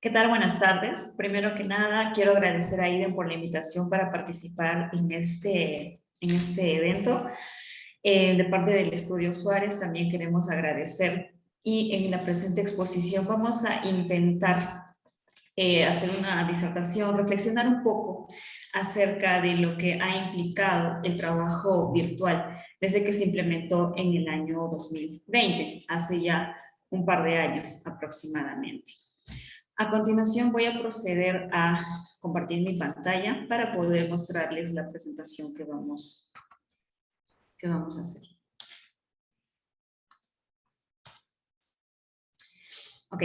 ¿Qué tal? Buenas tardes. Primero que nada, quiero agradecer a Iden por la invitación para participar en este evento. De parte del Estudio Suárez también queremos agradecer. Y en la presente exposición vamos a intentar hacer una disertación, reflexionar un poco acerca de lo que ha implicado el trabajo virtual desde que se implementó en el año 2020, hace ya un par de años aproximadamente. A continuación voy a proceder a compartir mi pantalla para poder mostrarles la presentación que vamos a hacer. Ok,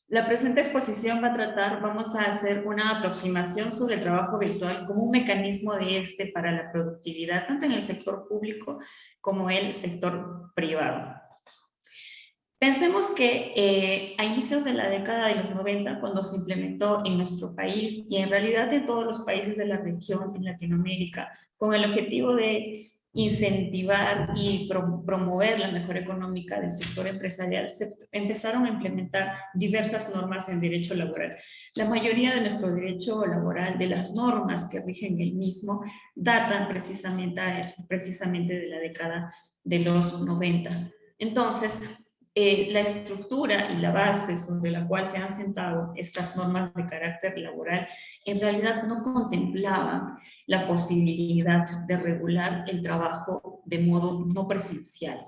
la presente exposición vamos a hacer una aproximación sobre el trabajo virtual como un mecanismo de para la productividad, tanto en el sector público como el sector privado. Pensemos que a inicios de la década de los 90, cuando se implementó en nuestro país y en realidad en todos los países de la región, en Latinoamérica, con el objetivo de incentivar y promover la mejora económica del sector empresarial, se empezaron a implementar diversas normas en derecho laboral. La mayoría de nuestro derecho laboral, de las normas que rigen el mismo, datan precisamente de la década de los 90. Entonces, la estructura y la base sobre la cual se han sentado estas normas de carácter laboral en realidad no contemplaban la posibilidad de regular el trabajo de modo no presencial.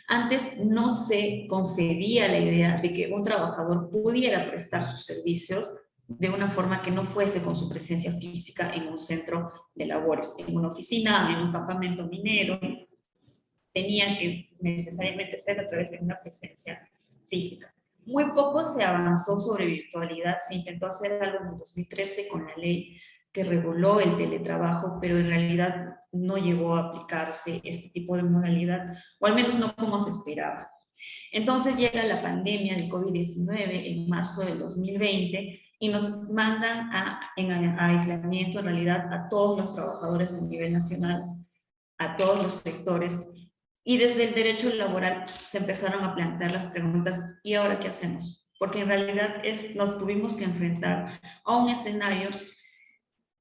Antes no se concebía la idea de que un trabajador pudiera prestar sus servicios de una forma que no fuese con su presencia física en un centro de labores, en una oficina, en un campamento minero. Tenía que necesariamente ser a través de una presencia física. Muy poco se avanzó sobre virtualidad, se intentó hacer algo en el 2013 con la ley que reguló el teletrabajo, pero en realidad no llegó a aplicarse este tipo de modalidad, o al menos no como se esperaba. Entonces llega la pandemia del COVID-19 en marzo del 2020 y nos mandan en aislamiento en realidad a todos los trabajadores a nivel nacional, a todos los sectores. Y desde el derecho laboral se empezaron a plantear las preguntas, ¿y ahora qué hacemos? Porque en realidad nos tuvimos que enfrentar a un escenario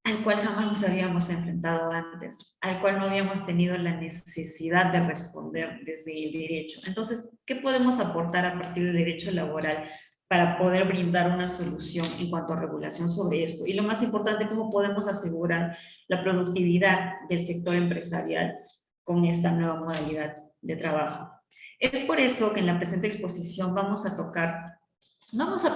al cual jamás nos habíamos enfrentado antes, al cual no habíamos tenido la necesidad de responder desde el derecho. Entonces, ¿qué podemos aportar a partir del derecho laboral para poder brindar una solución en cuanto a regulación sobre esto? Y lo más importante, ¿cómo podemos asegurar la productividad del sector empresarial con esta nueva modalidad de trabajo? Es por eso que en la presente exposición vamos a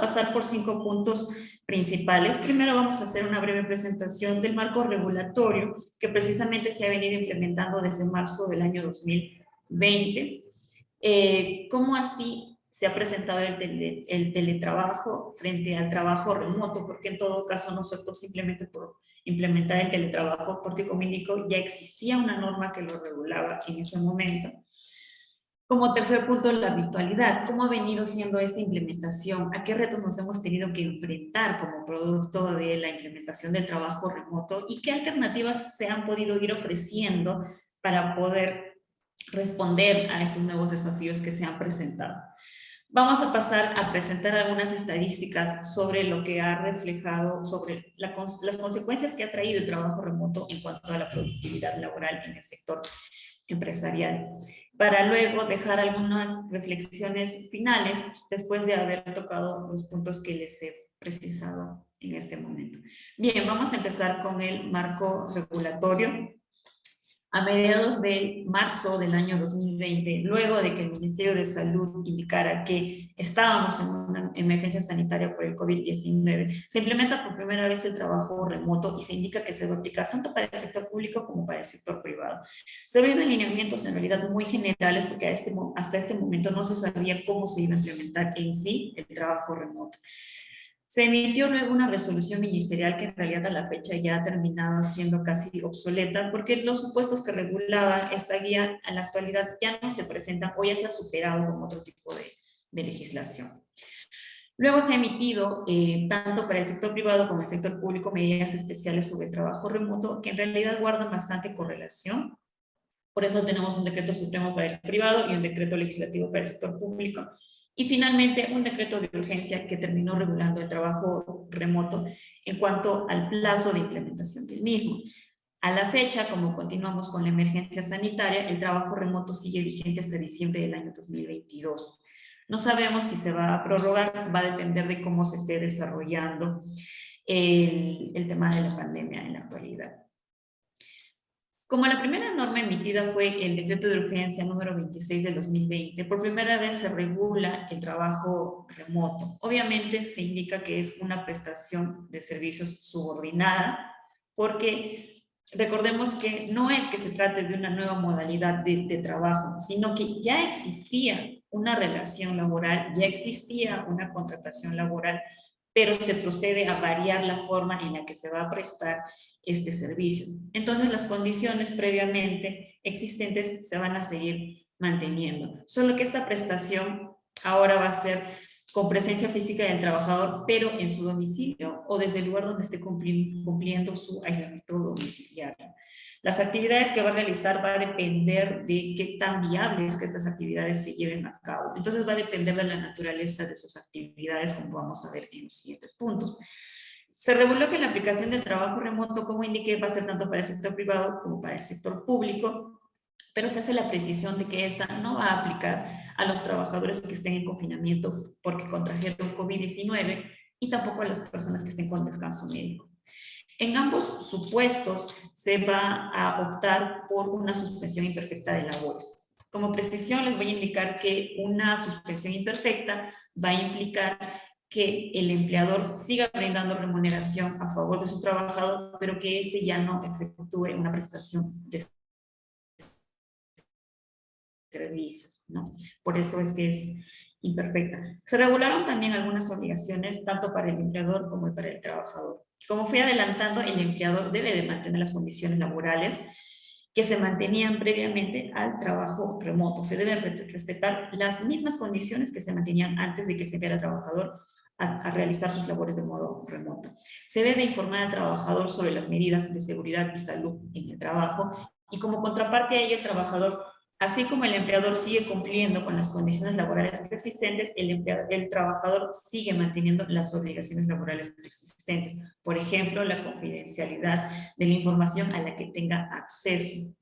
pasar por 5 puntos principales. Primero vamos a hacer una breve presentación del marco regulatorio que precisamente se ha venido implementando desde marzo del año 2020. ¿Cómo así se ha presentado el teletrabajo frente al trabajo remoto? Porque en todo caso nosotros simplemente por implementar el teletrabajo, porque como indico, ya existía una norma que lo regulaba en ese momento. Como tercer punto, la virtualidad. ¿Cómo ha venido siendo esta implementación? ¿A qué retos nos hemos tenido que enfrentar como producto de la implementación del trabajo remoto? ¿Y qué alternativas se han podido ir ofreciendo para poder responder a estos nuevos desafíos que se han presentado? Vamos a pasar a presentar algunas estadísticas sobre lo que ha reflejado, sobre las consecuencias que ha traído el trabajo remoto en cuanto a la productividad laboral en el sector empresarial, para luego dejar algunas reflexiones finales después de haber tocado los puntos que les he precisado en este momento. Bien, vamos a empezar con el marco regulatorio. A mediados de marzo del año 2020, luego de que el Ministerio de Salud indicara que estábamos en una emergencia sanitaria por el COVID-19, se implementa por primera vez el trabajo remoto y se indica que se va a aplicar tanto para el sector público como para el sector privado. Se brindan lineamientos en realidad muy generales porque hasta este momento no se sabía cómo se iba a implementar en sí el trabajo remoto. Se emitió luego una resolución ministerial que en realidad a la fecha ya ha terminado siendo casi obsoleta porque los supuestos que regulaban esta guía en la actualidad ya no se presentan o ya se ha superado con otro tipo de legislación. Luego se ha emitido, tanto para el sector privado como el sector público, medidas especiales sobre el trabajo remoto que en realidad guardan bastante correlación. Por eso tenemos un decreto supremo para el privado y un decreto legislativo para el sector público. Y finalmente, un decreto de urgencia que terminó regulando el trabajo remoto en cuanto al plazo de implementación del mismo. A la fecha, como continuamos con la emergencia sanitaria, el trabajo remoto sigue vigente hasta diciembre del año 2022. No sabemos si se va a prorrogar, va a depender de cómo se esté desarrollando el tema de la pandemia en la actualidad. Como la primera norma emitida fue el decreto de urgencia número 26 del 2020, por primera vez se regula el trabajo remoto. Obviamente se indica que es una prestación de servicios subordinada, porque recordemos que no es que se trate de una nueva modalidad de trabajo, sino que ya existía una relación laboral, ya existía una contratación laboral, pero se procede a variar la forma en la que se va a prestar este servicio. Entonces, las condiciones previamente existentes se van a seguir manteniendo. Solo que esta prestación ahora va a ser con presencia física del trabajador, pero en su domicilio o desde el lugar donde esté cumpliendo su aislamiento domiciliario. Las actividades que va a realizar va a depender de qué tan viable es que estas actividades se lleven a cabo. Entonces va a depender de la naturaleza de sus actividades, como vamos a ver en los siguientes puntos. Se reguló que la aplicación del trabajo remoto, como indiqué, va a ser tanto para el sector privado como para el sector público, pero se hace la precisión de que esta no va a aplicar a los trabajadores que estén en confinamiento porque contrajeron COVID-19 y tampoco a las personas que estén con descanso médico. En ambos supuestos se va a optar por una suspensión imperfecta de labores. Como precisión les voy a indicar que una suspensión imperfecta va a implicar que el empleador siga brindando remuneración a favor de su trabajador, pero que éste ya no efectúe una prestación de servicios, ¿no? Por eso es que es imperfecta. Se regularon también algunas obligaciones, tanto para el empleador como para el trabajador. Como fui adelantando, el empleador debe de mantener las condiciones laborales que se mantenían previamente al trabajo remoto. Se deben respetar las mismas condiciones que se mantenían antes de que se enviara al trabajador a realizar sus labores de modo remoto. Se debe de informar al trabajador sobre las medidas de seguridad y salud en el trabajo y como contraparte a ello el trabajador, así como el empleador sigue cumpliendo con las condiciones laborales preexistentes, el trabajador sigue manteniendo las obligaciones laborales preexistentes. Por ejemplo, la confidencialidad de la información a la que tenga acceso.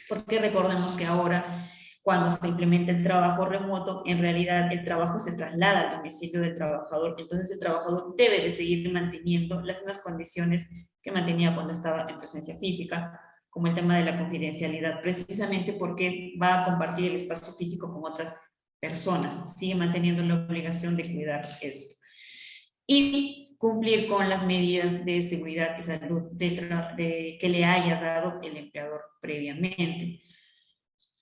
Porque recordemos que ahora, cuando se implementa el trabajo remoto, en realidad el trabajo se traslada al domicilio del trabajador, entonces el trabajador debe de seguir manteniendo las mismas condiciones que mantenía cuando estaba en presencia física, como el tema de la confidencialidad, precisamente porque va a compartir el espacio físico con otras personas, sigue manteniendo la obligación de cuidar esto. Y cumplir con las medidas de seguridad y salud que le haya dado el empleador previamente.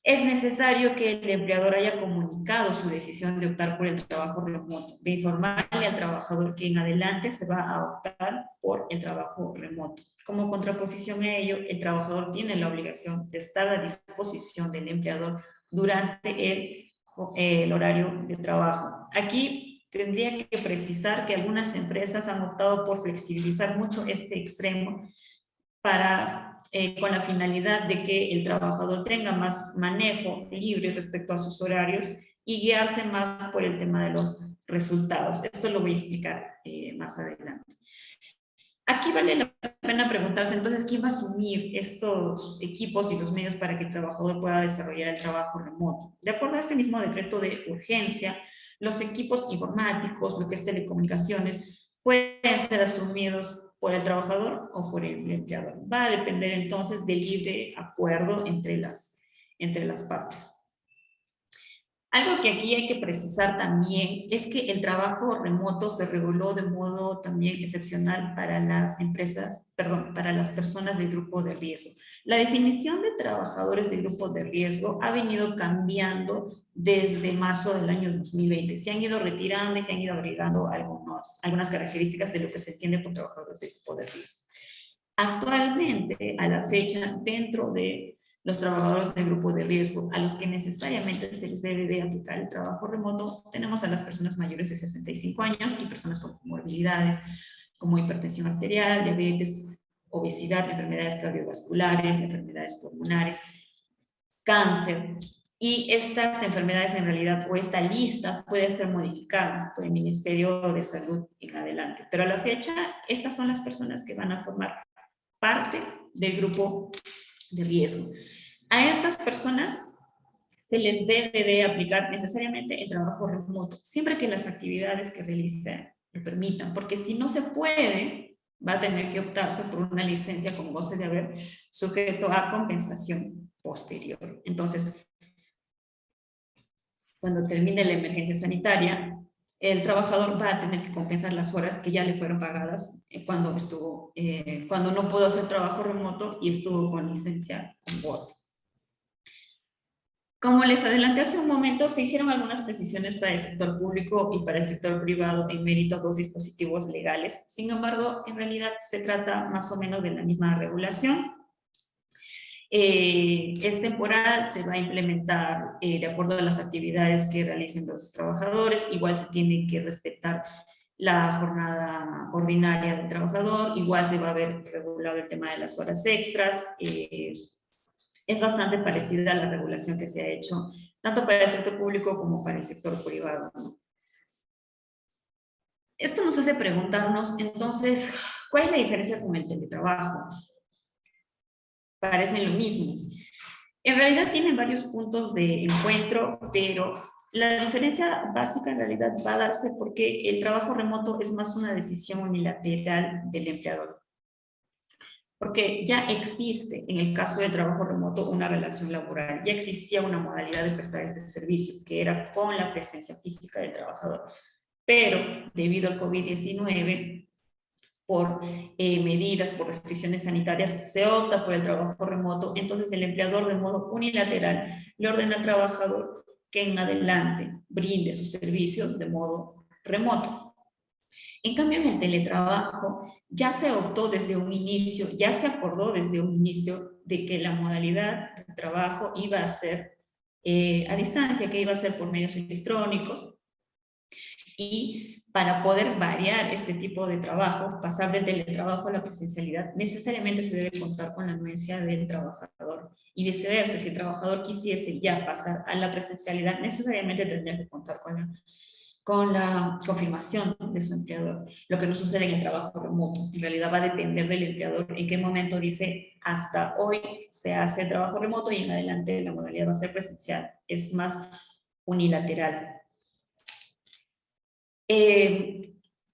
Es necesario que el empleador haya comunicado su decisión de optar por el trabajo remoto, de informarle al trabajador que en adelante se va a optar por el trabajo remoto. Como contraposición a ello, el trabajador tiene la obligación de estar a disposición del empleador durante el horario de trabajo. Aquí tendría que precisar que algunas empresas han optado por flexibilizar mucho este extremo con la finalidad de que el trabajador tenga más manejo libre respecto a sus horarios y guiarse más por el tema de los resultados. Esto lo voy a explicar más adelante. Aquí vale la pena preguntarse, entonces, ¿quién va a asumir estos equipos y los medios para que el trabajador pueda desarrollar el trabajo remoto? De acuerdo a este mismo decreto de urgencia, los equipos informáticos, lo que es telecomunicaciones, pueden ser asumidos por el trabajador o por el empleador. Va a depender entonces del libre acuerdo entre las partes. Algo que aquí hay que precisar también es que el trabajo remoto se reguló de modo también excepcional para las empresas, perdón, para las personas del grupo de riesgo. La definición de trabajadores del grupo de riesgo ha venido cambiando desde marzo del año 2020. Se han ido retirando y se han ido agregando algunas características de lo que se entiende por trabajadores del grupo de riesgo. Actualmente, a la fecha, dentro de los trabajadores del grupo de riesgo, a los que necesariamente se les debe de aplicar el trabajo remoto, tenemos a las personas mayores de 65 años y personas con comorbilidades como hipertensión arterial, diabetes, obesidad, enfermedades cardiovasculares, enfermedades pulmonares, cáncer. Y estas enfermedades en realidad, o esta lista, puede ser modificada por el Ministerio de Salud en adelante. Pero a la fecha, estas son las personas que van a formar parte del grupo de riesgo. A estas personas se les debe de aplicar necesariamente el trabajo remoto, siempre que las actividades que realicen lo permitan, porque si no se puede, va a tener que optarse por una licencia con goce de haber sujeto a compensación posterior. Entonces, cuando termine la emergencia sanitaria, el trabajador va a tener que compensar las horas que ya le fueron pagadas cuando no pudo hacer trabajo remoto y estuvo con licencia con goce. Como les adelanté hace un momento, se hicieron algunas precisiones para el sector público y para el sector privado en mérito a dos dispositivos legales. Sin embargo, en realidad se trata más o menos de la misma regulación. Es temporal, se va a implementar de acuerdo a las actividades que realicen los trabajadores. Igual se tiene que respetar la jornada ordinaria del trabajador. Igual se va a ver regulado el tema de las horas extras. Es bastante parecida a la regulación que se ha hecho tanto para el sector público como para el sector privado. Esto nos hace preguntarnos, entonces, ¿cuál es la diferencia con el teletrabajo? Parecen lo mismo. En realidad tienen varios puntos de encuentro, pero la diferencia básica en realidad va a darse porque el trabajo remoto es más una decisión unilateral del empleador. Porque ya existe, en el caso del trabajo remoto, una relación laboral. Ya existía una modalidad de prestar este servicio, que era con la presencia física del trabajador. Pero, debido al COVID-19, por medidas, por restricciones sanitarias, se opta por el trabajo remoto. Entonces, el empleador, de modo unilateral, le ordena al trabajador que en adelante brinde sus servicios de modo remoto. En cambio, en el teletrabajo ya se optó desde un inicio, ya se acordó desde un inicio de que la modalidad de trabajo iba a ser a distancia, que iba a ser por medios electrónicos. Y para poder variar este tipo de trabajo, pasar del teletrabajo a la presencialidad, necesariamente se debe contar con la anuencia del trabajador. Y viceversa, si el trabajador quisiese ya pasar a la presencialidad, necesariamente tendría que contar con la confirmación de su empleador. Lo que no sucede en el trabajo remoto. En realidad va a depender del empleador en qué momento dice hasta hoy se hace el trabajo remoto y en adelante la modalidad va a ser presencial. Es más unilateral.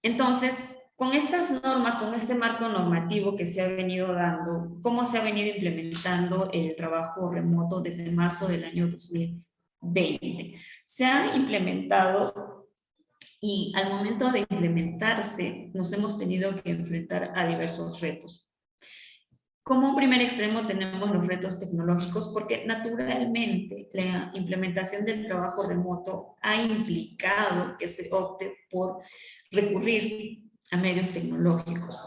Entonces, con estas normas, con este marco normativo que se ha venido dando, ¿cómo se ha venido implementando el trabajo remoto desde marzo del año 2020? Se ha implementado y al momento de implementarse nos hemos tenido que enfrentar a diversos retos. Como un primer extremo tenemos los retos tecnológicos porque naturalmente la implementación del trabajo remoto ha implicado que se opte por recurrir a medios tecnológicos.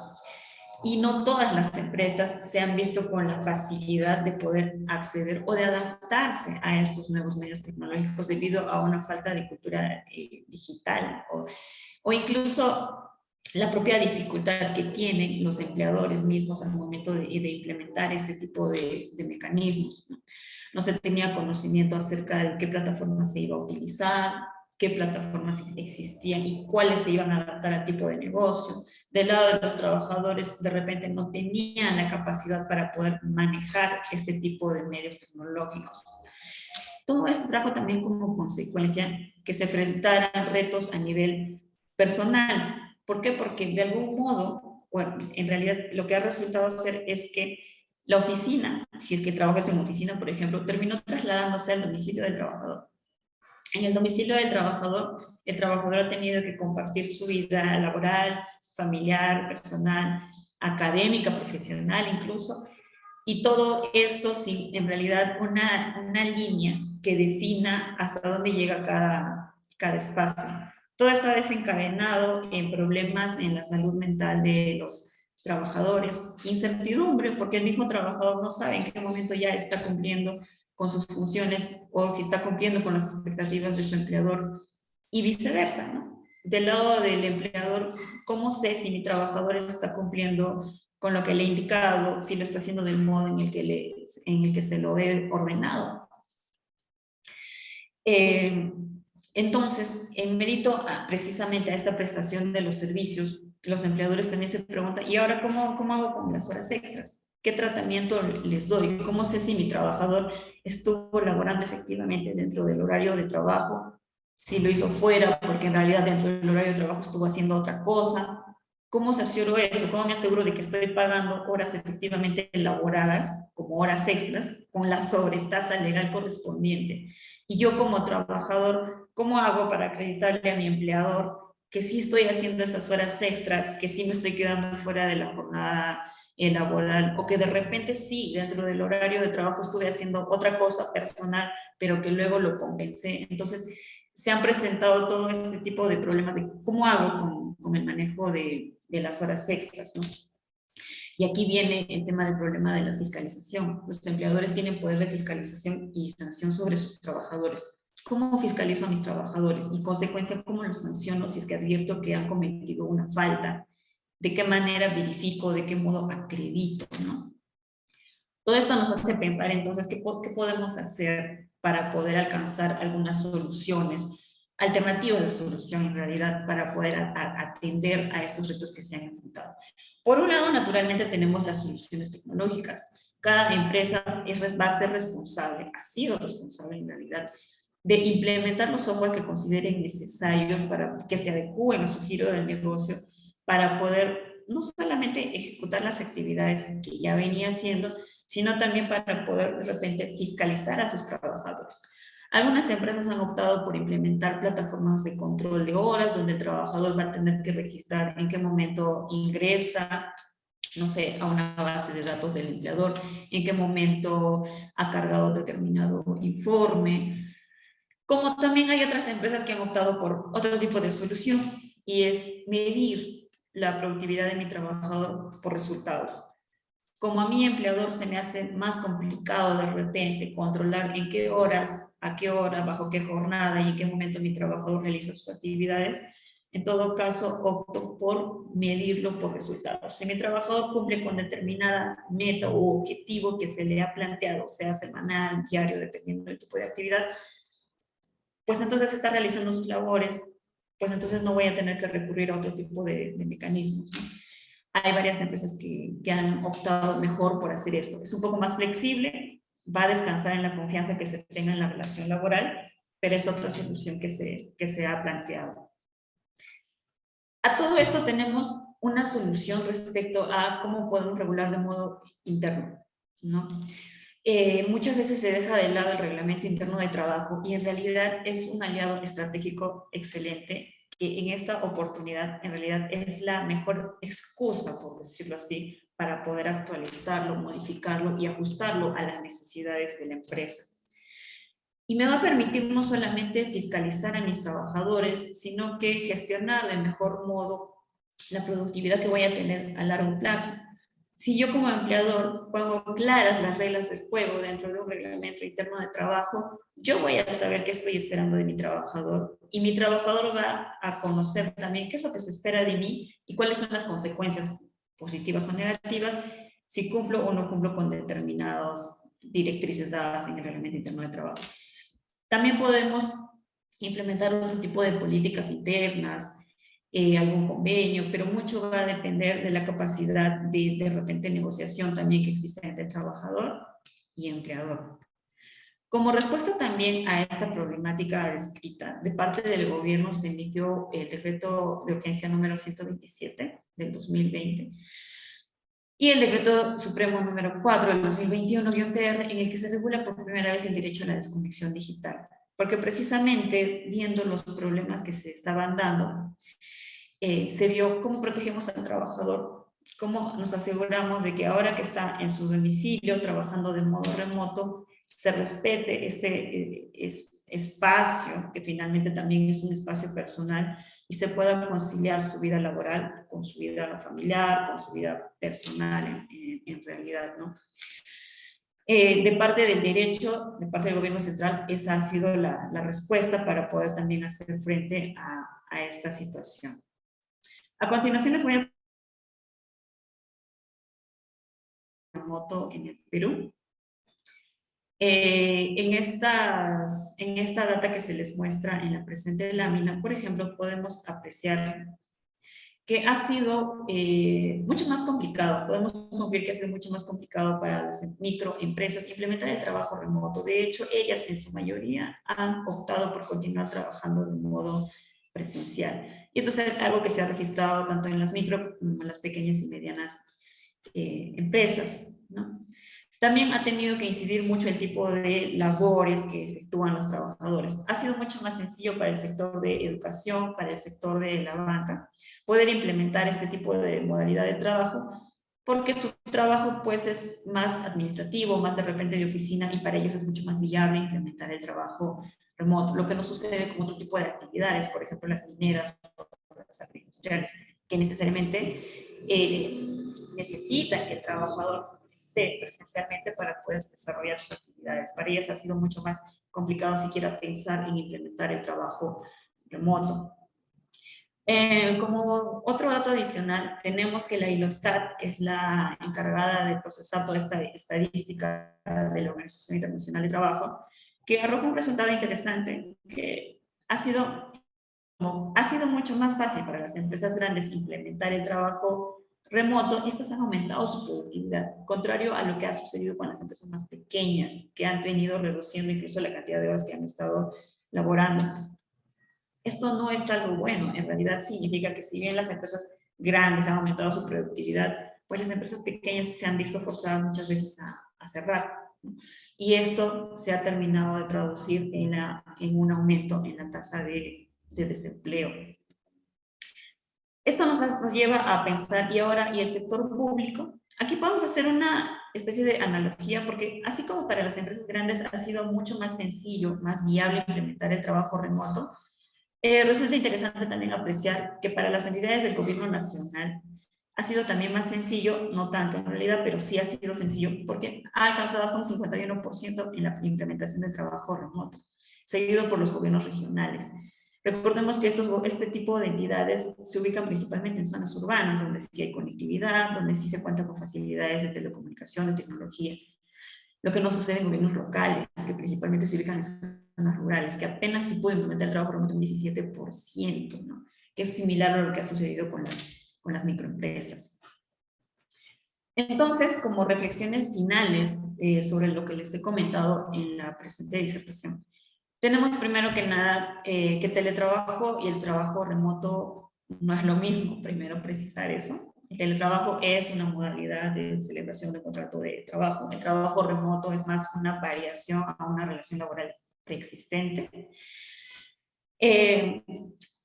Y no todas las empresas se han visto con la facilidad de poder acceder o de adaptarse a estos nuevos medios tecnológicos debido a una falta de cultura digital o incluso la propia dificultad que tienen los empleadores mismos al momento de implementar este tipo de mecanismos. No se tenía conocimiento acerca de qué plataformas se iba a utilizar, qué plataformas existían y cuáles se iban a adaptar al tipo de negocio. Del lado de los trabajadores, de repente no tenían la capacidad para poder manejar este tipo de medios tecnológicos. Todo esto trajo también como consecuencia que se enfrentaran retos a nivel personal. ¿Por qué? Porque de algún modo bueno, en realidad lo que ha resultado ser es que la oficina, si es que trabajas en oficina, por ejemplo, terminó trasladándose al domicilio del trabajador. En el domicilio del trabajador, el trabajador ha tenido que compartir su vida laboral, familiar, personal, académica, profesional incluso, y todo esto sin en realidad una línea que defina hasta dónde llega cada espacio. Todo esto ha desencadenado en problemas en la salud mental de los trabajadores, incertidumbre, porque el mismo trabajador no sabe en qué momento ya está cumpliendo con sus funciones o si está cumpliendo con las expectativas de su empleador y viceversa, ¿no? Del lado del empleador, ¿cómo sé si mi trabajador está cumpliendo con lo que le he indicado, si lo está haciendo del modo en el que se lo he ordenado? Entonces, en mérito precisamente a esta prestación de los servicios, los empleadores también se preguntan, ¿y ahora cómo hago con las horas extras? ¿Qué tratamiento les doy? ¿Cómo sé si mi trabajador estuvo laborando efectivamente dentro del horario de trabajo? Si lo hizo fuera, porque en realidad dentro del horario de trabajo estuvo haciendo otra cosa. ¿Cómo cercioro eso? ¿Cómo me aseguro de que estoy pagando horas efectivamente elaboradas, como horas extras, con la sobretasa legal correspondiente? Y yo como trabajador, ¿cómo hago para acreditarle a mi empleador que sí estoy haciendo esas horas extras, que sí me estoy quedando fuera de la jornada laboral, o que de repente sí, dentro del horario de trabajo estuve haciendo otra cosa personal, pero que luego lo compensé? Entonces, se han presentado todo este tipo de problemas de cómo hago con el manejo de las horas extras, ¿no? Y aquí viene el tema del problema de la fiscalización. Los empleadores tienen poder de fiscalización y sanción sobre sus trabajadores. ¿Cómo fiscalizo a mis trabajadores? Y consecuencia, ¿cómo los sanciono si es que advierto que han cometido una falta? ¿De qué manera verifico? ¿De qué modo acredito? ¿No? Todo esto nos hace pensar entonces qué podemos hacer para poder alcanzar algunas soluciones, alternativas de solución en realidad, para poder atender a estos retos que se han enfrentado. Por un lado, naturalmente tenemos las soluciones tecnológicas. Cada empresa va a ser responsable, ha sido responsable en realidad, de implementar los software que consideren necesarios para que se adecúen a su giro del negocio, para poder no solamente ejecutar las actividades que ya venía haciendo, sino también para poder de repente fiscalizar a sus trabajadores. Algunas empresas han optado por implementar plataformas de control de horas, donde el trabajador va a tener que registrar en qué momento ingresa, no sé, a una base de datos del empleador, en qué momento ha cargado determinado informe. Como también hay otras empresas que han optado por otro tipo de solución, y es medir la productividad de mi trabajador por resultados. Como a mi empleador se me hace más complicado de repente controlar en qué horas, a qué hora, bajo qué jornada y en qué momento mi trabajador realiza sus actividades, en todo caso opto por medirlo por resultados. Si mi trabajador cumple con determinada meta o objetivo que se le ha planteado, sea semanal, diario, dependiendo del tipo de actividad, pues entonces está realizando sus labores, pues entonces no voy a tener que recurrir a otro tipo de mecanismos, ¿no? Hay varias empresas que han optado mejor por hacer esto. Es un poco más flexible, va a descansar en la confianza que se tenga en la relación laboral, pero es otra solución que se ha planteado. A todo esto tenemos una solución respecto a cómo podemos regular de modo interno, ¿no? Muchas veces se deja de lado el reglamento interno de trabajo y en realidad es un aliado estratégico excelente, que en esta oportunidad en realidad es la mejor excusa, por decirlo así, para poder actualizarlo, modificarlo y ajustarlo a las necesidades de la empresa. Y me va a permitir no solamente fiscalizar a mis trabajadores, sino que gestionar de mejor modo la productividad que voy a tener a largo plazo. Si yo como empleador pongo claras las reglas del juego dentro de un reglamento interno de trabajo, yo voy a saber qué estoy esperando de mi trabajador, y mi trabajador va a conocer también qué es lo que se espera de mí y cuáles son las consecuencias positivas o negativas si cumplo o no cumplo con determinadas directrices dadas en el reglamento interno de trabajo. También podemos implementar otro tipo de políticas internas, algún convenio, pero mucho va a depender de la capacidad de repente negociación también que existe entre trabajador y empleador. Como respuesta también a esta problemática descrita, de parte del gobierno se emitió el decreto de urgencia número 127 del 2020 y el decreto supremo número 4 del 2021-TR, en el que se regula por primera vez el derecho a la desconexión digital. Porque precisamente viendo los problemas que se estaban dando, se vio cómo protegemos al trabajador, cómo nos aseguramos de que ahora que está en su domicilio trabajando de modo remoto, se respete este espacio, que finalmente también es un espacio personal, y se pueda conciliar su vida laboral con su vida familiar, con su vida personal en realidad, ¿no? De parte del derecho, de parte del gobierno central, esa ha sido la respuesta para poder también hacer frente a esta situación. A continuación les voy a remoto en el Perú. En esta data que se les muestra en la presente lámina, por ejemplo, podemos apreciar que ha sido mucho más complicado, podemos concluir que ha sido mucho más complicado para las microempresas implementar el trabajo remoto. De hecho, ellas en su mayoría han optado por continuar trabajando de modo presencial. Y entonces algo que se ha registrado tanto en las micro como en las pequeñas y medianas empresas, ¿no? También ha tenido que incidir mucho el tipo de labores que efectúan los trabajadores. Ha sido mucho más sencillo para el sector de educación, para el sector de la banca, poder implementar este tipo de modalidad de trabajo, porque su trabajo pues es más administrativo, más de repente de oficina, y para ellos es mucho más viable implementar el trabajo remoto, lo que no sucede con otro tipo de actividades, por ejemplo las mineras o las agroindustriales, que necesariamente necesitan que el trabajador esté presencialmente para poder desarrollar sus actividades. Para ellas ha sido mucho más complicado siquiera pensar en implementar el trabajo remoto. Como otro dato adicional, tenemos que la ILOSTAT, que es la encargada de procesar toda esta estadística de la Organización Internacional de Trabajo, que arroja un resultado interesante, que ha sido mucho más fácil para las empresas grandes implementar el trabajo remoto, y estas han aumentado su productividad, contrario a lo que ha sucedido con las empresas más pequeñas, que han venido reduciendo incluso la cantidad de horas que han estado laborando. Esto no es algo bueno, en realidad significa que si bien las empresas grandes han aumentado su productividad, pues las empresas pequeñas se han visto forzadas muchas veces a cerrar, ¿no? Y esto se ha terminado de traducir en un aumento en la tasa de desempleo. Esto nos lleva a pensar, y el sector público, aquí podemos hacer una especie de analogía, porque así como para las empresas grandes ha sido mucho más sencillo, más viable implementar el trabajo remoto, resulta interesante también apreciar que para las entidades del gobierno nacional ha sido también más sencillo, no tanto en realidad, pero sí ha sido sencillo, porque ha alcanzado hasta un 51% en la implementación del trabajo remoto, seguido por los gobiernos regionales. Recordemos que este tipo de entidades se ubican principalmente en zonas urbanas, donde sí hay conectividad, donde sí se cuenta con facilidades de telecomunicación, de tecnología. Lo que no sucede en gobiernos locales, que principalmente se ubican en zonas rurales, que apenas sí pueden implementar el trabajo remoto un 17%, ¿no? Que es similar a lo que ha sucedido con las microempresas. Entonces, como reflexiones finales sobre lo que les he comentado en la presente disertación, tenemos primero que nada que el teletrabajo y el trabajo remoto no es lo mismo, primero precisar eso. El teletrabajo es una modalidad de celebración de contrato de trabajo. El trabajo remoto es más una variación a una relación laboral preexistente.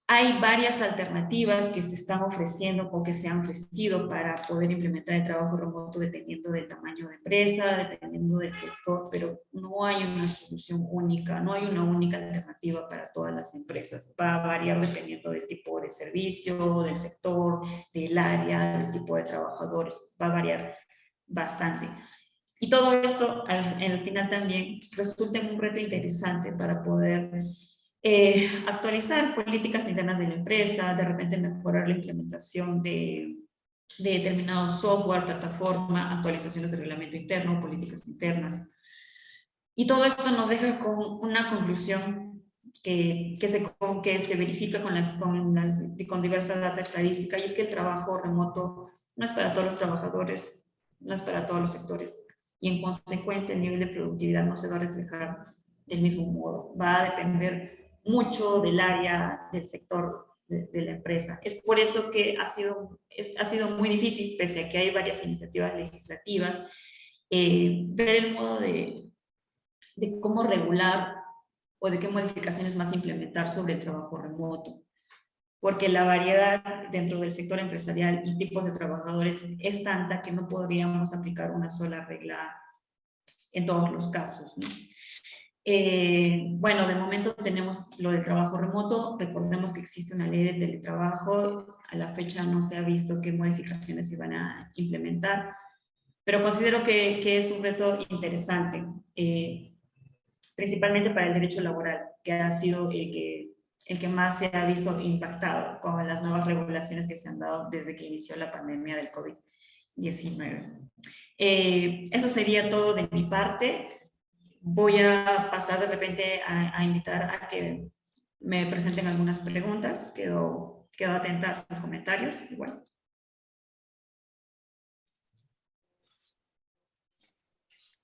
Hay varias alternativas que se están ofreciendo o que se han ofrecido para poder implementar el trabajo remoto dependiendo del tamaño de empresa, dependiendo del sector, pero no hay una solución única, no hay una única alternativa para todas las empresas. Va a variar dependiendo del tipo de servicio, del sector, del área, del tipo de trabajadores, va a variar bastante. Y todo esto al final también resulta en un reto interesante para poder actualizar políticas internas de la empresa, de repente mejorar la implementación de determinado software, plataforma, actualizaciones de reglamento interno, políticas internas. Y todo esto nos deja con una conclusión que se verifica con diversas data estadística, y es que el trabajo remoto no es para todos los trabajadores, no es para todos los sectores, y en consecuencia el nivel de productividad no se va a reflejar del mismo modo. Va a depender mucho del área, del sector de la empresa. Es por eso que ha sido muy difícil, pese a que hay varias iniciativas legislativas, ver el modo de cómo regular o de qué modificaciones más implementar sobre el trabajo remoto, porque la variedad dentro del sector empresarial y tipos de trabajadores es tanta que no podríamos aplicar una sola regla en todos los casos, ¿no? Bueno, de momento tenemos lo del trabajo remoto. Recordemos que existe una ley del teletrabajo. A la fecha no se ha visto qué modificaciones se van a implementar, pero considero que es un reto interesante, principalmente para el derecho laboral, que ha sido el que más se ha visto impactado con las nuevas regulaciones que se han dado desde que inició la pandemia del COVID-19. Eso sería todo de mi parte. Voy a pasar de repente a invitar a que me presenten algunas preguntas. Quedo atenta a sus comentarios. Y bueno.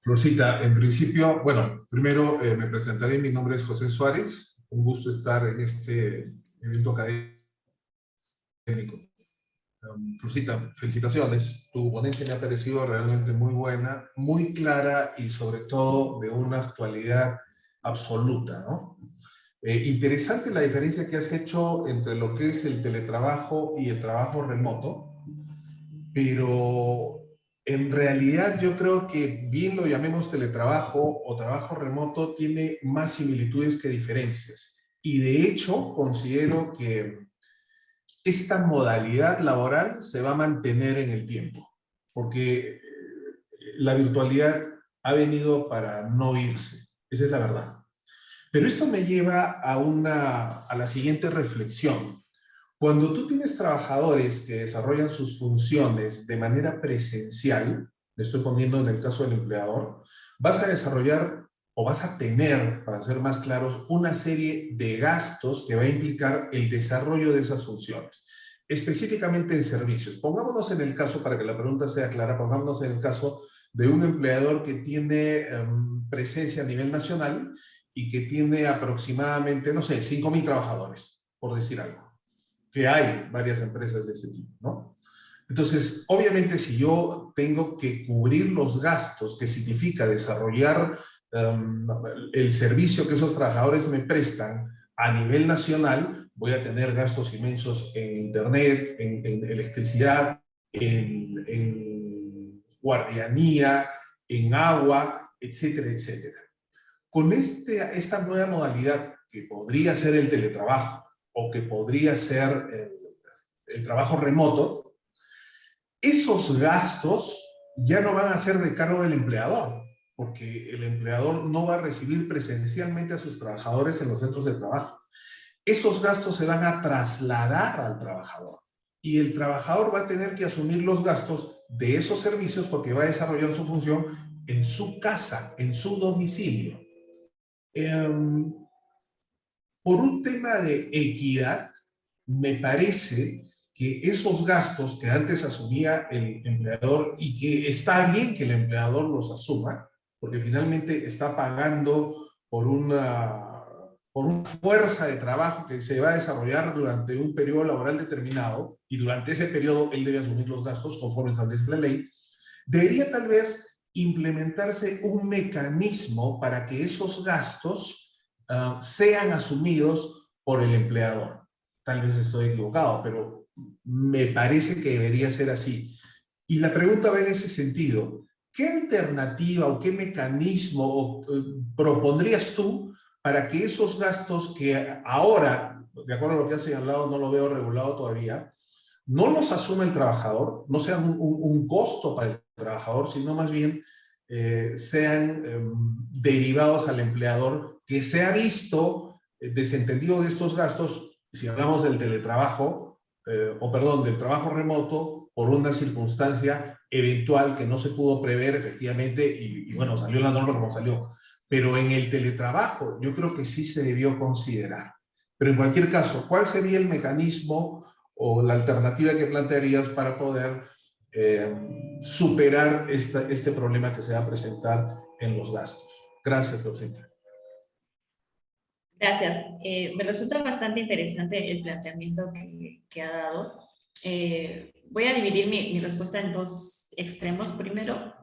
Florcita, en principio, bueno, primero me presentaré. Mi nombre es José Suárez. Un gusto estar en este evento académico. Florcita, felicitaciones. Tu ponencia me ha parecido realmente muy buena, muy clara y sobre todo de una actualidad absoluta, ¿no? Interesante la diferencia que has hecho entre lo que es el teletrabajo y el trabajo remoto, pero en realidad yo creo que bien lo llamemos teletrabajo o trabajo remoto tiene más similitudes que diferencias. Y de hecho considero que esta modalidad laboral se va a mantener en el tiempo, porque la virtualidad ha venido para no irse, esa es la verdad. Pero esto me lleva a la siguiente reflexión. Cuando tú tienes trabajadores que desarrollan sus funciones de manera presencial, me estoy poniendo en el caso del empleador, vas a desarrollar o vas a tener, para ser más claros, una serie de gastos que va a implicar el desarrollo de esas funciones, específicamente en servicios. Pongámonos en el caso, para que la pregunta sea clara, pongámonos en el caso de un empleador que tiene presencia a nivel nacional y que tiene aproximadamente, no sé, 5,000 trabajadores, por decir algo, que hay varias empresas de ese tipo, ¿no? Entonces, obviamente, si yo tengo que cubrir los gastos que significa desarrollar el servicio que esos trabajadores me prestan a nivel nacional, voy a tener gastos inmensos en internet, en electricidad, en guardianía, en agua, etcétera, etcétera. Con esta nueva modalidad, que podría ser el teletrabajo o que podría ser el trabajo remoto, esos gastos ya no van a ser de cargo del empleador, porque el empleador no va a recibir presencialmente a sus trabajadores en los centros de trabajo. Esos gastos se van a trasladar al trabajador y el trabajador va a tener que asumir los gastos de esos servicios porque va a desarrollar su función en su casa, en su domicilio. Por un tema de equidad, me parece que esos gastos que antes asumía el empleador y que está bien que el empleador los asuma, porque finalmente está pagando por una fuerza de trabajo que se va a desarrollar durante un periodo laboral determinado, y durante ese periodo él debe asumir los gastos conforme establece la ley, debería tal vez implementarse un mecanismo para que esos gastos sean asumidos por el empleador. Tal vez estoy equivocado, pero me parece que debería ser así. Y la pregunta va en ese sentido. ¿Qué alternativa o qué mecanismo propondrías tú para que esos gastos que ahora, de acuerdo a lo que has señalado, no lo veo regulado todavía, no los asuma el trabajador, no sean un costo para el trabajador, sino más bien sean derivados al empleador, que se ha visto desentendido de estos gastos, si hablamos del teletrabajo, del trabajo remoto, por una circunstancia eventual que no se pudo prever efectivamente y bueno, salió la norma como salió. Pero en el teletrabajo yo creo que sí se debió considerar. Pero en cualquier caso, ¿cuál sería el mecanismo o la alternativa que plantearías para poder superar este problema que se va a presentar en los gastos. Gracias, Rosita. Gracias. Me resulta bastante interesante el planteamiento que ha dado. Voy a dividir mi respuesta en dos extremos. Primero,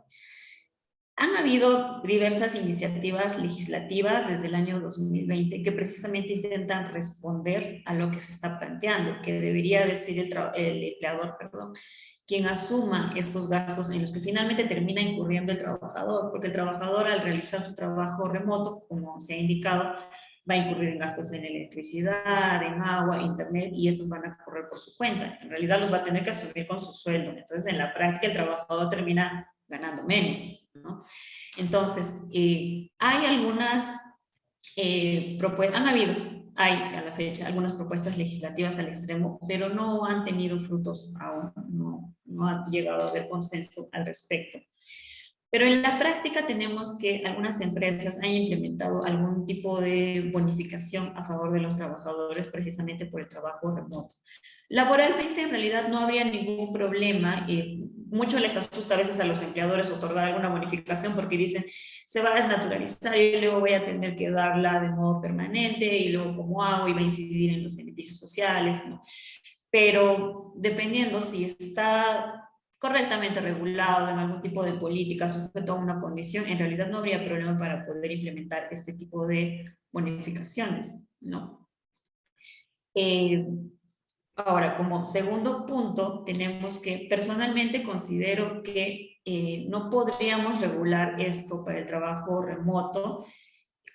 han habido diversas iniciativas legislativas desde el año 2020 que precisamente intentan responder a lo que se está planteando, que debería de ser el empleador, perdón, quien asuma estos gastos en los que finalmente termina incurriendo el trabajador, porque el trabajador al realizar su trabajo remoto, como se ha indicado, va a incurrir en gastos en electricidad, en agua, internet, y estos van a correr por su cuenta. En realidad los va a tener que asumir con su sueldo. Entonces, en la práctica, el trabajador termina ganando menos, ¿no? Entonces, hay algunas propuestas, hay a la fecha algunas propuestas legislativas al extremo, pero no han tenido frutos aún, no ha llegado a haber consenso al respecto. Pero en la práctica tenemos que algunas empresas han implementado algún tipo de bonificación a favor de los trabajadores precisamente por el trabajo remoto. Laboralmente en realidad no habría ningún problema. Mucho les asusta a veces a los empleadores otorgar alguna bonificación porque dicen se va a desnaturalizar y luego voy a tener que darla de modo permanente y luego cómo hago y va a incidir en los beneficios sociales, ¿no? Pero dependiendo si está correctamente regulado en algún tipo de política sujeto a una condición, en realidad no habría problema para poder implementar este tipo de bonificaciones, ¿no? Ahora, como segundo punto, tenemos que personalmente considero que no podríamos regular esto para el trabajo remoto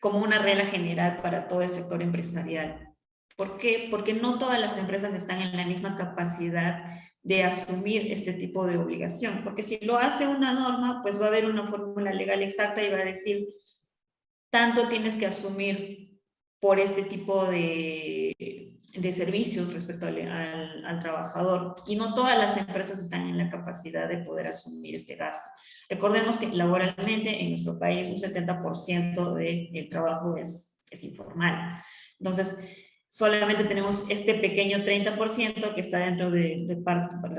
como una regla general para todo el sector empresarial. ¿Por qué? Porque no todas las empresas están en la misma capacidad de asumir este tipo de obligación, porque si lo hace una norma, pues va a haber una fórmula legal exacta y va a decir, tanto tienes que asumir por este tipo de servicios respecto al trabajador, y no todas las empresas están en la capacidad de poder asumir este gasto. Recordemos que laboralmente en nuestro país un 70% del trabajo es informal. Entonces, solamente tenemos este pequeño 30% que está dentro de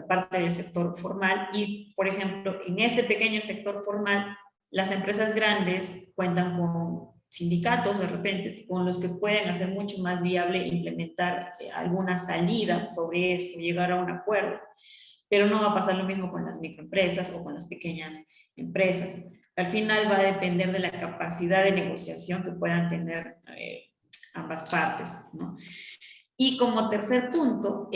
parte del sector formal y, por ejemplo, en este pequeño sector formal, las empresas grandes cuentan con sindicatos de repente, con los que pueden hacer mucho más viable implementar alguna salida sobre esto, llegar a un acuerdo. Pero no va a pasar lo mismo con las microempresas o con las pequeñas empresas. Al final va a depender de la capacidad de negociación que puedan tener ambas partes, ¿no? Y como tercer punto,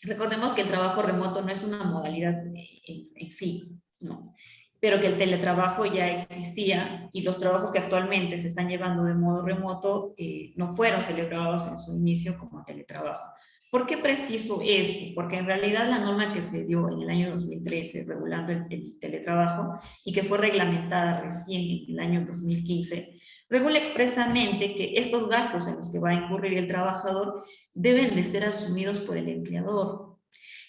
recordemos que el trabajo remoto no es una modalidad en sí, ¿no? Pero que el teletrabajo ya existía y los trabajos que actualmente se están llevando de modo remoto no fueron celebrados en su inicio como teletrabajo. ¿Por qué preciso esto? Porque en realidad la norma que se dio en el año 2013 regulando el teletrabajo y que fue reglamentada recién en el año 2015, regula expresamente que estos gastos en los que va a incurrir el trabajador deben de ser asumidos por el empleador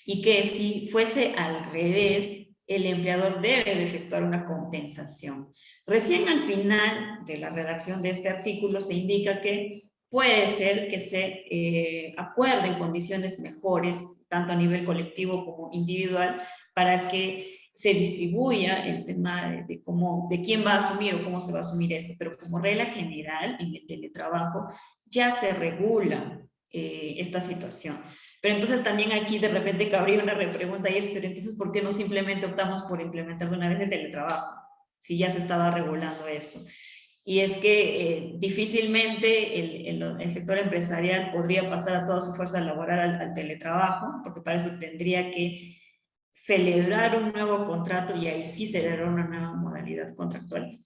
y que si fuese al revés, el empleador debe de efectuar una compensación. Recién al final de la redacción de este artículo se indica que puede ser que se acuerden condiciones mejores, tanto a nivel colectivo como individual, para que se distribuya el tema de quién va a asumir o cómo se va a asumir esto, pero como regla general en el teletrabajo ya se regula esta situación. Pero entonces también aquí de repente cabría una repregunta y es, pero entonces ¿por qué no simplemente optamos por implementar de una vez el teletrabajo? Si ya se estaba regulando esto. Y es que difícilmente el sector empresarial podría pasar a toda su fuerza laboral al teletrabajo, porque para eso tendría que celebrar un nuevo contrato y ahí sí celebrar una nueva modalidad contractual.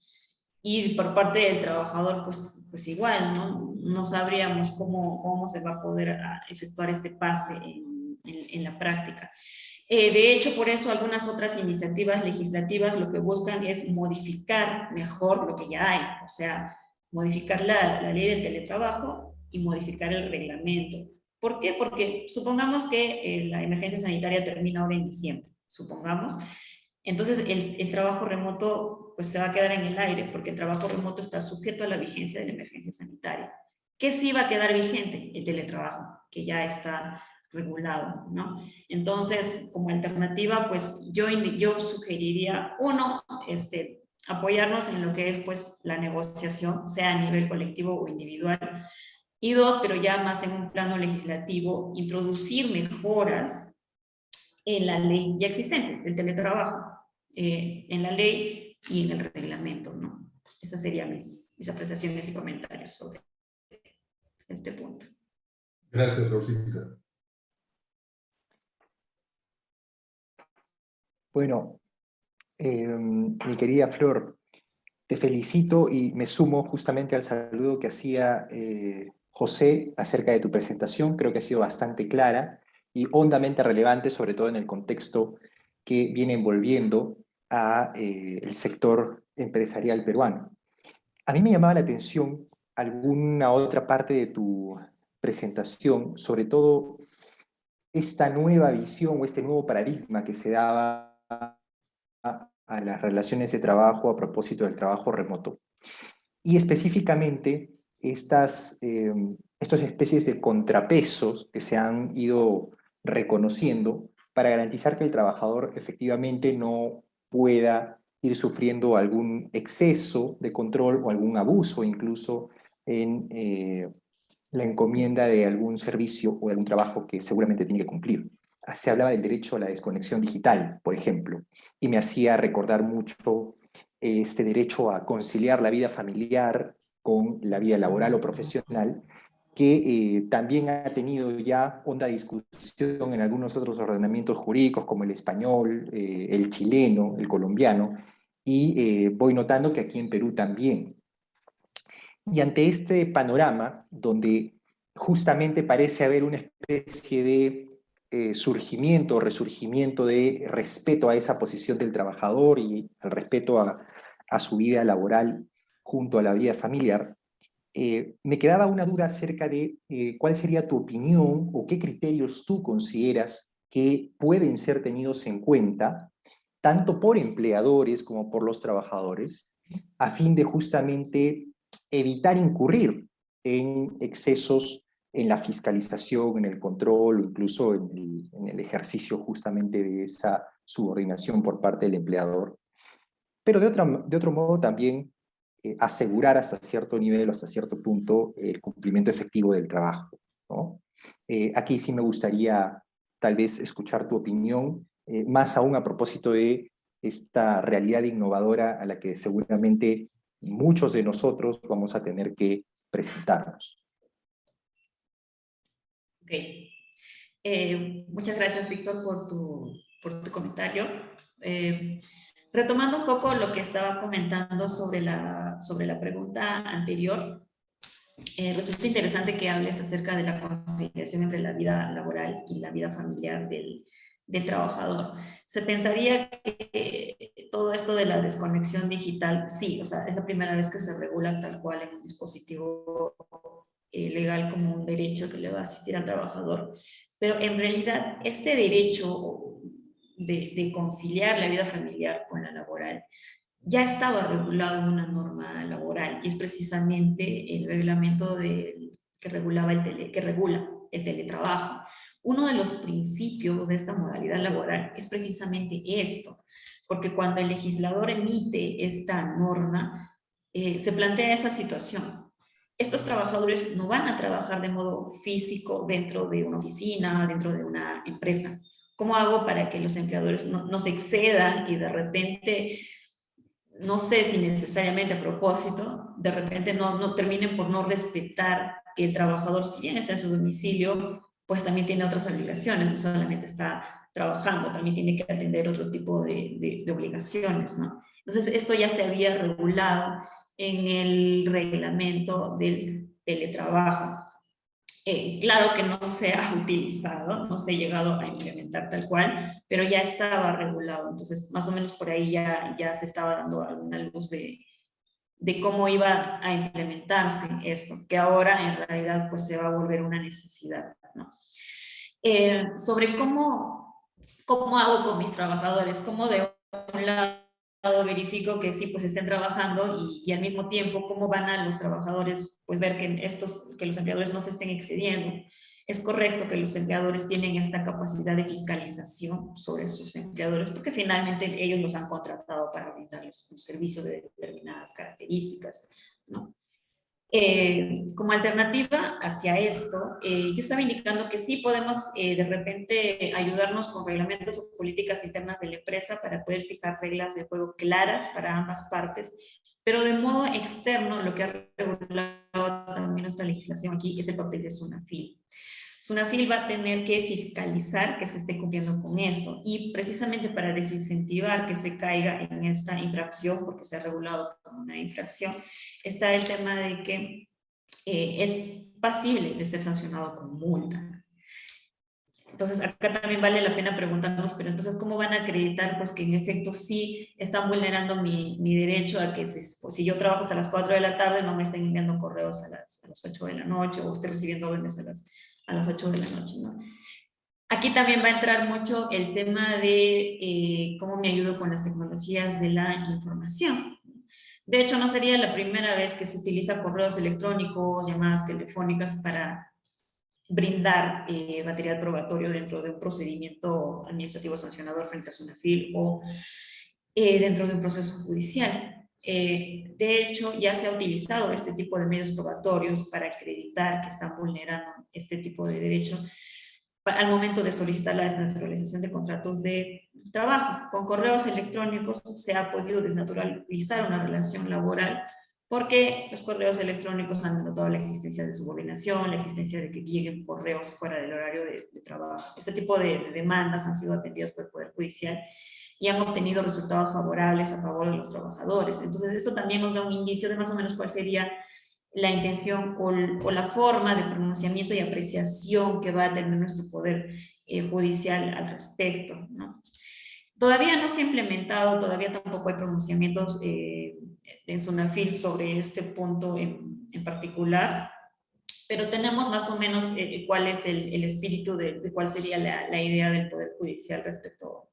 Y por parte del trabajador, pues igual, ¿no? No sabríamos cómo se va a poder efectuar este pase en la práctica. De hecho, por eso algunas otras iniciativas legislativas lo que buscan es modificar mejor lo que ya hay, o sea, modificar la ley del teletrabajo y modificar el reglamento. ¿Por qué? Porque supongamos que la emergencia sanitaria termina ahora en diciembre, supongamos. Entonces el trabajo remoto pues se va a quedar en el aire porque el trabajo remoto está sujeto a la vigencia de la emergencia sanitaria. ¿Qué sí va a quedar vigente? El teletrabajo, que ya está regulado, ¿no? Entonces, como alternativa, pues yo sugeriría, uno, apoyarnos en lo que es pues la negociación, sea a nivel colectivo o individual, y dos, pero ya más en un plano legislativo, introducir mejoras en la ley ya existente del teletrabajo, en la ley y en el reglamento, ¿no? Esas serían mis apreciaciones y comentarios sobre este punto. Gracias, Rosita. Bueno, mi querida Flor, te felicito y me sumo justamente al saludo que hacía José acerca de tu presentación. Creo que ha sido bastante clara y hondamente relevante, sobre todo en el contexto que viene envolviendo a el sector empresarial peruano. A mí me llamaba la atención alguna otra parte de tu presentación, sobre todo esta nueva visión o este nuevo paradigma que se daba a las relaciones de trabajo a propósito del trabajo remoto. Y específicamente estas especies de contrapesos que se han ido reconociendo para garantizar que el trabajador efectivamente no pueda ir sufriendo algún exceso de control o algún abuso incluso en la encomienda de algún servicio o de algún trabajo que seguramente tiene que cumplir. Se hablaba del derecho a la desconexión digital, por ejemplo, y me hacía recordar mucho este derecho a conciliar la vida familiar con la vida laboral o profesional, que también ha tenido ya honda discusión en algunos otros ordenamientos jurídicos, como el español, el chileno, el colombiano, y voy notando que aquí en Perú también. Y ante este panorama, donde justamente parece haber una especie de surgimiento o resurgimiento de respeto a esa posición del trabajador y al respeto a su vida laboral junto a la vida familiar, me quedaba una duda acerca de cuál sería tu opinión o qué criterios tú consideras que pueden ser tenidos en cuenta, tanto por empleadores como por los trabajadores, a fin de justamente evitar incurrir en excesos en la fiscalización, en el control o incluso en el ejercicio justamente de esa subordinación por parte del empleador. Pero de otro modo también asegurar hasta cierto nivel o hasta cierto punto el cumplimiento efectivo del trabajo, ¿no? Aquí sí me gustaría tal vez escuchar tu opinión, más aún a propósito de esta realidad innovadora a la que seguramente muchos de nosotros vamos a tener que presentarnos. Ok. Muchas gracias, Víctor, por tu comentario. Retomando un poco lo que estaba comentando sobre la pregunta anterior, resulta interesante que hables acerca de la conciliación entre la vida laboral y la vida familiar del trabajador. Se pensaría que todo esto de la desconexión digital, sí, o sea, es la primera vez que se regula tal cual en un dispositivo legal como un derecho que le va a asistir al trabajador, pero en realidad este derecho de conciliar la vida familiar con la laboral ya estaba regulado en una norma laboral y es precisamente el reglamento que regula el teletrabajo. Uno de los principios de esta modalidad laboral es precisamente esto, porque cuando el legislador emite esta norma, se plantea esa situación. Estos trabajadores no van a trabajar de modo físico dentro de una oficina, dentro de una empresa. ¿Cómo hago para que los empleadores no se excedan y de repente, no sé si necesariamente a propósito, de repente no terminen por no respetar que el trabajador, si bien está en su domicilio, pues también tiene otras obligaciones, no solamente está trabajando, también tiene que atender otro tipo de obligaciones, ¿no? Entonces, esto ya se había regulado en el reglamento del teletrabajo. Claro que no se ha utilizado, no se ha llegado a implementar tal cual, pero ya estaba regulado, entonces más o menos por ahí ya se estaba dando alguna luz de cómo iba a implementarse esto, que ahora en realidad pues se va a volver una necesidad, ¿no? Sobre cómo hago con mis trabajadores, cómo de un lado verifico que sí pues estén trabajando y al mismo tiempo cómo van a los trabajadores pues ver que los empleadores no se estén excediendo. Es correcto que los empleadores tienen esta capacidad de fiscalización sobre sus empleadores, porque finalmente ellos los han contratado para brindarles un servicio de determinadas características, ¿no? Como alternativa hacia esto, yo estaba indicando que sí podemos de repente ayudarnos con reglamentos o políticas internas de la empresa para poder fijar reglas de juego claras para ambas partes, pero de modo externo lo que ha regulado también nuestra legislación aquí es el papel de SUNAFIL. SUNAFIL va a tener que fiscalizar que se esté cumpliendo con esto y precisamente para desincentivar que se caiga en esta infracción, porque se ha regulado como una infracción, está el tema de que es pasible de ser sancionado con multa. Entonces, acá también vale la pena preguntarnos, pero entonces, ¿cómo van a acreditar pues, que en efecto sí están vulnerando mi derecho a que si yo trabajo hasta las 4 de la tarde no me estén enviando correos a las 8 de la noche o esté recibiendo órdenes a las 8 de la noche, ¿no? Aquí también va a entrar mucho el tema de cómo me ayudo con las tecnologías de la información. De hecho, no sería la primera vez que se utiliza correos electrónicos, llamadas telefónicas para brindar material probatorio dentro de un procedimiento administrativo sancionador frente a SUNAFIL o dentro de un proceso judicial. De hecho, ya se ha utilizado este tipo de medios probatorios para acreditar que están vulnerando este tipo de derechos al momento de solicitar la desnaturalización de contratos de trabajo. Con correos electrónicos se ha podido desnaturalizar una relación laboral porque los correos electrónicos han denotado la existencia de subordinación, la existencia de que lleguen correos fuera del horario de trabajo. Este tipo de demandas han sido atendidas por el Poder Judicial y han obtenido resultados favorables a favor de los trabajadores. Entonces, esto también nos da un indicio de más o menos cuál sería la intención o la forma de pronunciamiento y apreciación que va a tener nuestro Poder Judicial al respecto, ¿no? Todavía no se ha implementado, todavía tampoco hay pronunciamientos en SUNAFIL sobre este punto en particular, pero tenemos más o menos cuál es el espíritu de cuál sería la idea del Poder Judicial respecto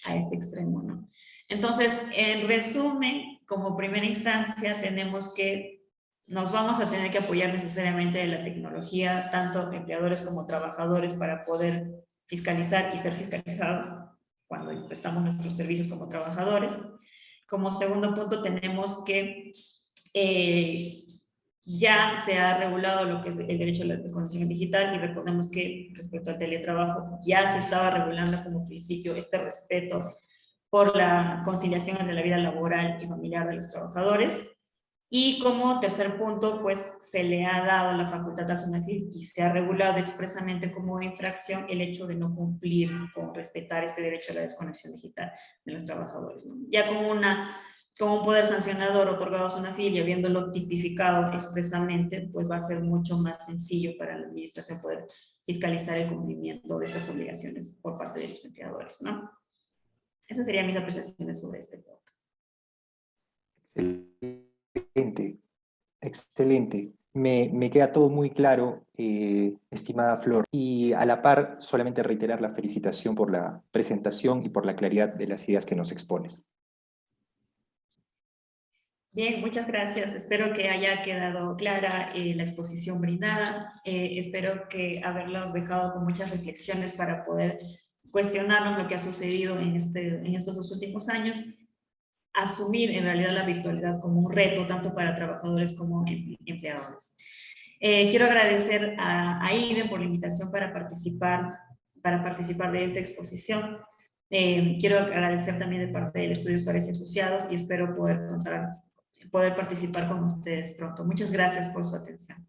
a este extremo, ¿no? Entonces, en resumen, como primera instancia, tenemos que nos vamos a tener que apoyar necesariamente de la tecnología, tanto empleadores como trabajadores, para poder fiscalizar y ser fiscalizados cuando prestamos nuestros servicios como trabajadores. Como segundo punto, tenemos que ya se ha regulado lo que es el derecho a la conexión digital y recordemos que respecto al teletrabajo ya se estaba regulando como principio este respeto por la conciliación entre la vida laboral y familiar de los trabajadores. Y como tercer punto, pues se le ha dado la facultad a SUNAFIL y se ha regulado expresamente como infracción el hecho de no cumplir con respetar este derecho a la desconexión digital de los trabajadores, ¿no? Ya con un poder sancionador otorgado a SUNAFIL y habiéndolo tipificado expresamente, pues va a ser mucho más sencillo para la administración poder fiscalizar el cumplimiento de estas obligaciones por parte de los empleadores, ¿no? Esas serían mis apreciaciones sobre este punto. Excelente, excelente. Me queda todo muy claro, estimada Flor. Y a la par, solamente reiterar la felicitación por la presentación y por la claridad de las ideas que nos expones. Bien, muchas gracias. Espero que haya quedado clara la exposición brindada. Espero que haberlos dejado con muchas reflexiones para poder cuestionarnos lo que ha sucedido en estos 2 últimos años, asumir en realidad la virtualidad como un reto tanto para trabajadores como empleadores. Quiero agradecer a IDEM por la invitación para participar de esta exposición. Quiero agradecer también de parte del Estudio Suárez y Asociados y espero poder participar con ustedes pronto. Muchas gracias por su atención.